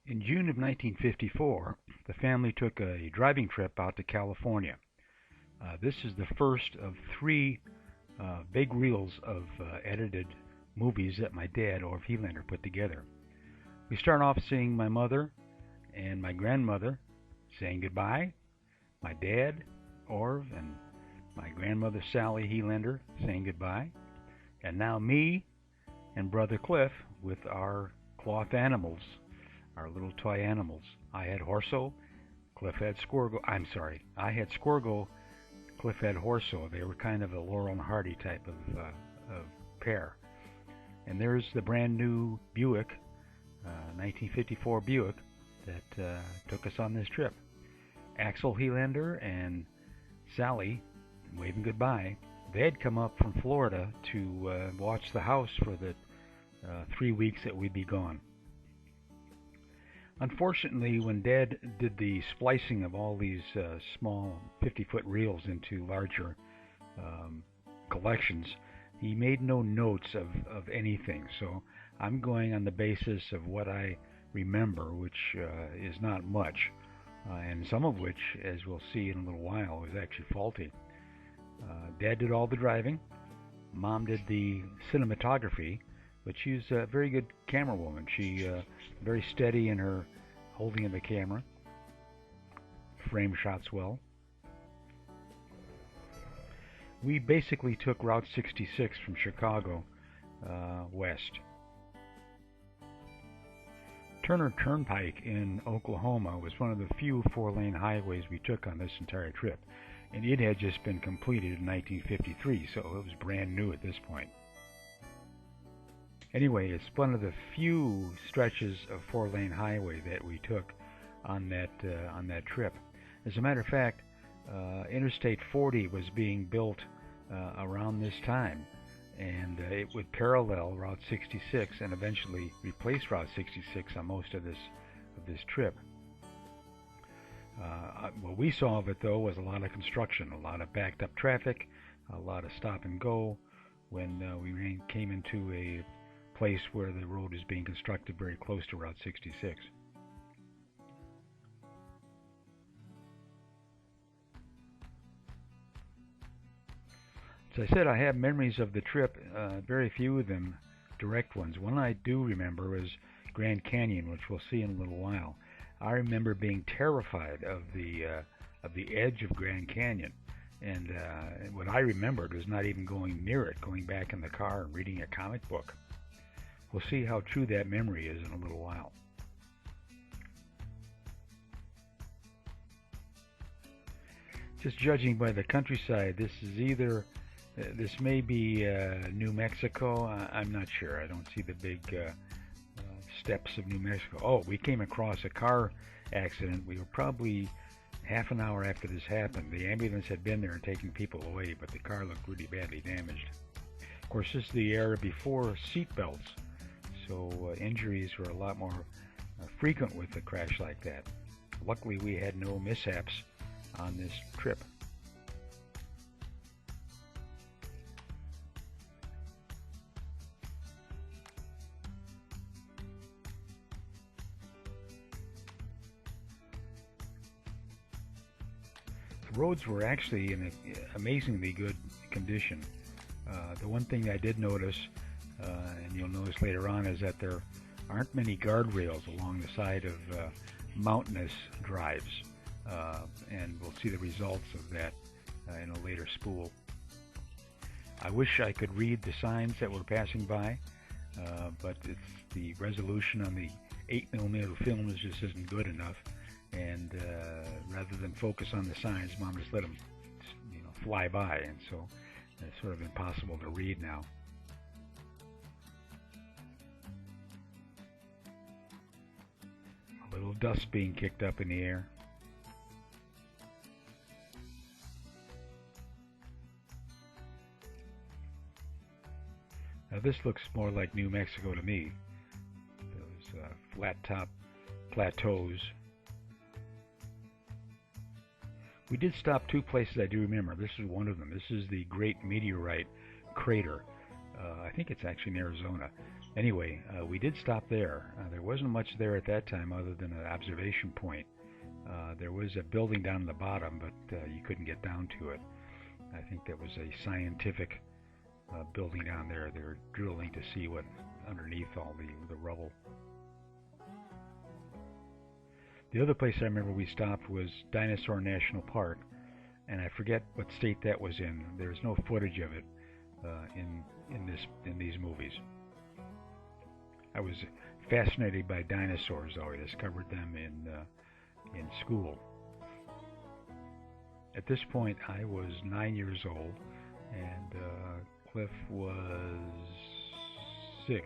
In June of 1954, the family took a driving trip out to California. This is the first of three big reels of edited movies that my dad, Orv Helander, put together. We start off seeing my mother and my grandmother saying goodbye, my dad, Orv, and my grandmother, Sally Helander, saying goodbye, and now me and brother Cliff with our cloth animals, our little toy animals. I had Horso, Cliff had Squirgo. I had Squirgo, Cliff had Horso. They were kind of a Laurel and Hardy type of pair. And there's the brand new Buick, 1954 Buick, that took us on this trip. Axel Helander and Sally, waving goodbye. They had come up from Florida to watch the house for the 3 weeks that we'd be gone. Unfortunately, when Dad did the splicing of all these small 50-foot reels into larger collections, he made no notes of anything. So I'm going on the basis of what I remember, which is not much, and some of which, as we'll see in a little while, is actually faulty. Dad did all the driving. Mom did the cinematography, but she's a very good camera woman. She very steady in her holding of the camera. Frame shots well. We basically took Route 66 from Chicago west. Turner Turnpike in Oklahoma was one of the few four-lane highways we took on this entire trip, and it had just been completed in 1953, so it was brand new at this point. Anyway, it's one of the few stretches of four-lane highway that we took on that trip. As a matter of fact, Interstate 40 was being built around this time, and it would parallel Route 66 and eventually replace Route 66 on most of this trip. What we saw of it, though, was a lot of construction, a lot of backed up traffic, a lot of stop and go when we came into a place where the road is being constructed very close to Route 66. As I said, I have memories of the trip, very few of them direct ones. One I do remember is Grand Canyon, which we'll see in a little while. I remember being terrified of the edge of Grand Canyon, and what I remembered was not even going near it, going back in the car and reading a comic book. We'll see how true that memory is in a little while. Just judging by the countryside, this may be New Mexico. I'm not sure. I don't see the big steps of New Mexico. Oh, we came across a car accident. We were probably half an hour after this happened. The ambulance had been there and taken people away, but the car looked really badly damaged. Of course, this is the era before seat belts, so injuries were a lot more frequent with a crash like that. Luckily, we had no mishaps on this trip. The roads were actually in amazingly good condition. The one thing I did notice, and you'll notice later on, is that there aren't many guardrails along the side of mountainous drives, and we'll see the results of that in a later spool. I wish I could read the signs that were passing by, but the resolution on the 8mm film just isn't good enough, and rather than focus on the signs, Mom just let them fly by, and so it's sort of impossible to read now. A little dust being kicked up in the air. Now this looks more like New Mexico to me. Those flat top plateaus. We did stop two places I do remember. This is one of them. This is the Great Meteorite Crater. I think it's actually in Arizona. Anyway, we did stop there. There wasn't much there at that time other than an observation point. There was a building down at the bottom, but you couldn't get down to it. I think that was a scientific building down there. They were drilling to see what underneath all the rubble. The other place I remember we stopped was Dinosaur National Park, and I forget what state that was in. There's no footage of it in these movies. I was fascinated by dinosaurs, though. I discovered them in school. At this point, I was 9 years old, and Cliff was 6.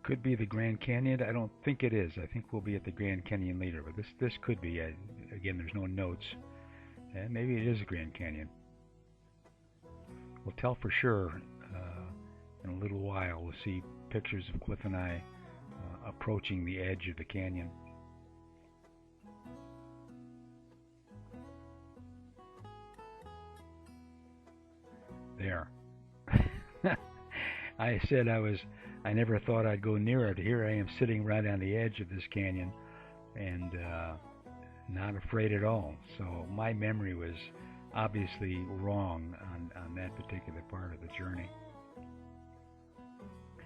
Could be the Grand Canyon. I don't think it is. I think we'll be at the Grand Canyon later, but this could be. Again, there's no notes, and maybe it is a Grand Canyon. We'll tell for sure in a little while. We'll see pictures of Cliff and I approaching the edge of the canyon. There. I said I never thought I'd go near it. Here I am sitting right on the edge of this canyon and not afraid at all. So my memory was obviously wrong on that particular part of the journey.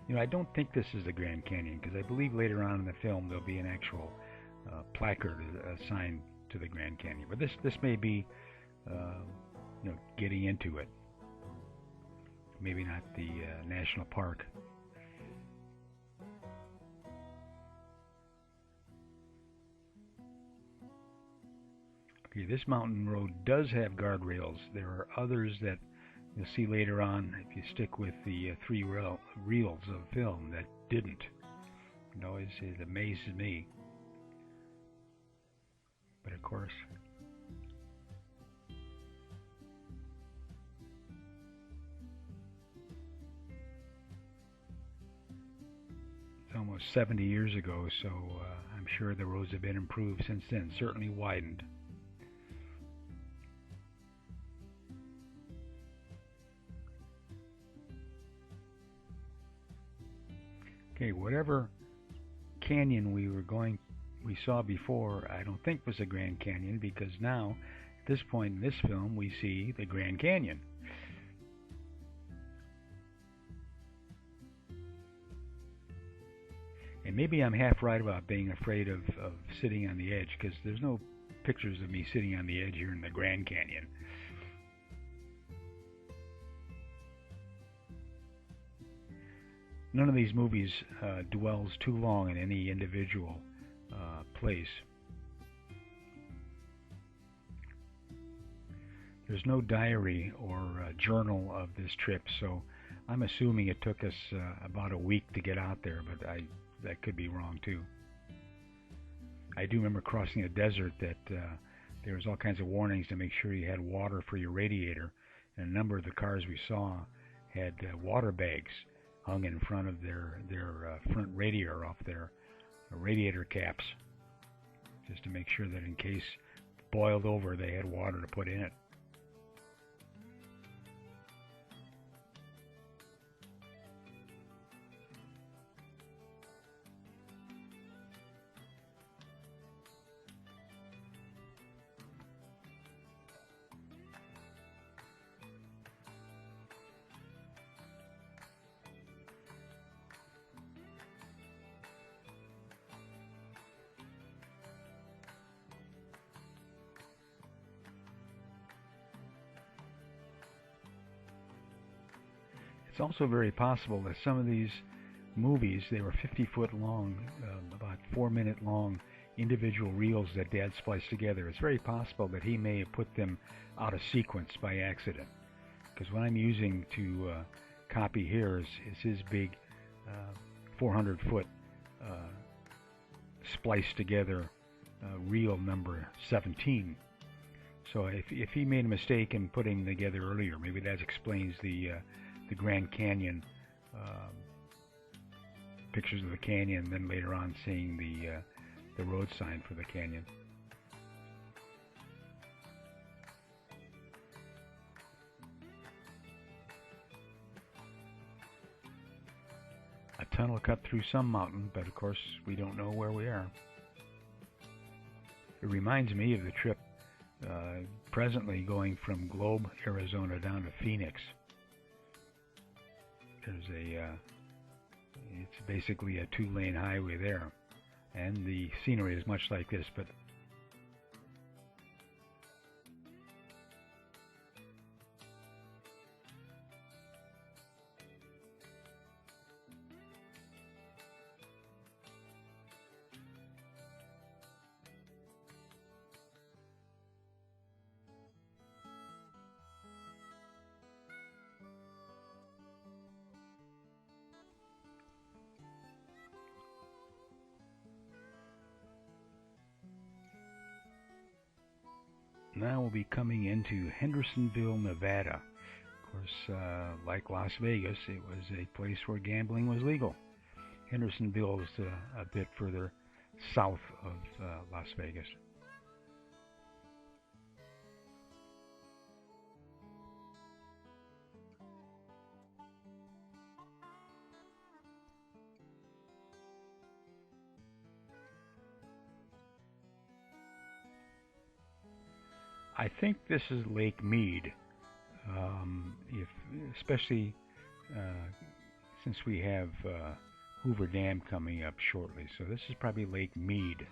You know, I don't think this is the Grand Canyon, because I believe later on in the film there'll be an actual placard assigned to the Grand Canyon. But this may be, getting into it. Maybe not the national park. Okay, this mountain road does have guardrails. There are others that you'll see later on, if you stick with the 3 reels of film, that didn't. You know, it amazes me. But of course, it's almost 70 years ago, so I'm sure the roads have been improved since then, certainly widened. Okay, whatever canyon we saw before, I don't think was the Grand Canyon, because now, at this point in this film, we see the Grand Canyon. And maybe I'm half right about being afraid of sitting on the edge, because there's no pictures of me sitting on the edge here in the Grand Canyon. None of these movies dwells too long in any individual place. There's no diary or journal of this trip, so I'm assuming it took us about a week to get out there, but that could be wrong too. I do remember crossing a desert that there was all kinds of warnings to make sure you had water for your radiator, and a number of the cars we saw had water bags hung in front of their front radiator off their radiator caps, just to make sure that in case it boiled over, they had water to put in it. It's also very possible that some of these movies, they were 50-foot long, about 4-minute long individual reels that Dad spliced together. It's very possible that he may have put them out of sequence by accident, because what I'm using to copy here is his big 400-foot spliced together reel number 17. So if he made a mistake in putting them together earlier, maybe that explains the Grand Canyon um, pictures of the canyon, and then later on seeing the road sign for the canyon. A tunnel cut through some mountain, but of course we don't know where we are. It reminds me of the trip presently going from Globe, Arizona down to Phoenix. There's it's basically a two-lane highway there, and the scenery is much like this, but now we'll be coming into Hendersonville, Nevada. Of course, like Las Vegas, it was a place where gambling was legal. Hendersonville is a bit further south of Las Vegas. I think this is Lake Mead, if especially since we have Hoover Dam coming up shortly. So this is probably Lake Mead.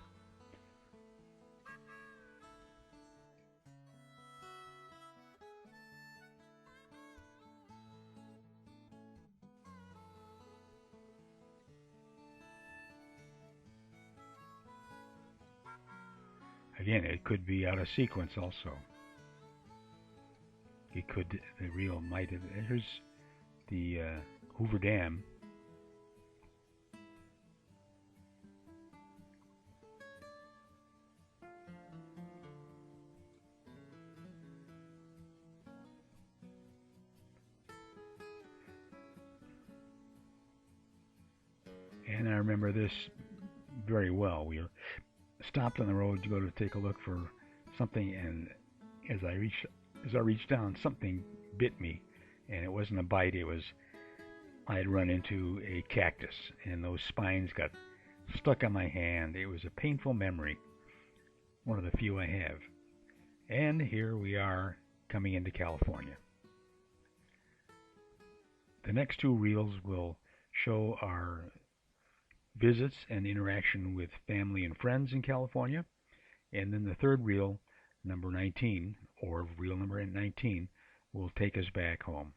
Again, it could be out of sequence also. It could, the reel might have, here's the Hoover Dam. And I remember this very well. We stopped on the road to go to take a look for something, and as I reached down, something bit me, and it wasn't a bite. It was I had run into a cactus, and those spines got stuck on my hand. It was a painful memory, one of the few I have. And here we are coming into California. The next two reels will show our visits and interaction with family and friends in California. And then the third reel, number 19, or reel number 19, will take us back home.